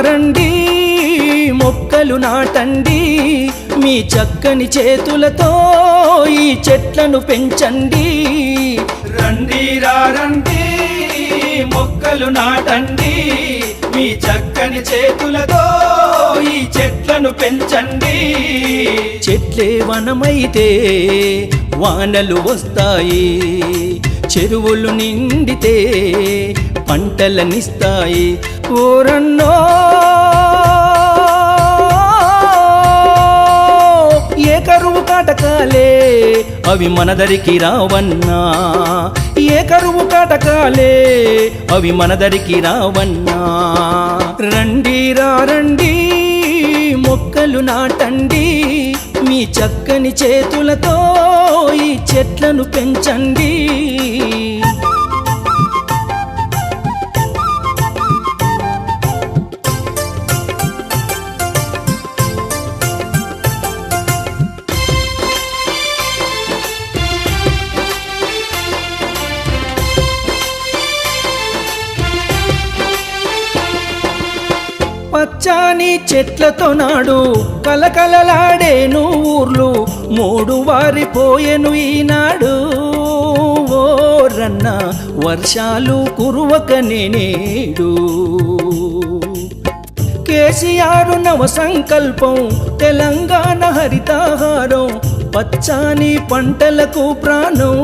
రండి మొక్కలు నాటండి మీ చక్కని చేతులతో ఈ చెట్లను పెంచండి రండి రండి మొక్కలు నాటండి మీ చక్కని చేతులతో ఈ చెట్లను పెంచండి చెట్లే వనమైతే వానలు వస్తాయి చెరువులు నిండితే పంటలనిస్తాయి ఓరన్నో ఏ కరువు కాటకాలే అవి మనదరికి రావన్నా ఏ కరువు కాటకాలే అవి మనదరికి రావన్నా రండి రండి మొక్కలు నాటండి మీ చక్కని చేతులతో ఈ చెట్లను పెంచండి పచ్చాని చెట్లతో నాడు కలకలలాడేను ఊర్లు మూడు వారిపోయెను ఈనాడు ఓరన్న వర్షాలు కురువకనే నేడు కేసీఆర్ నవ సంకల్పం తెలంగాణ హరితాహారం పచ్చాని పంటలకు ప్రాణం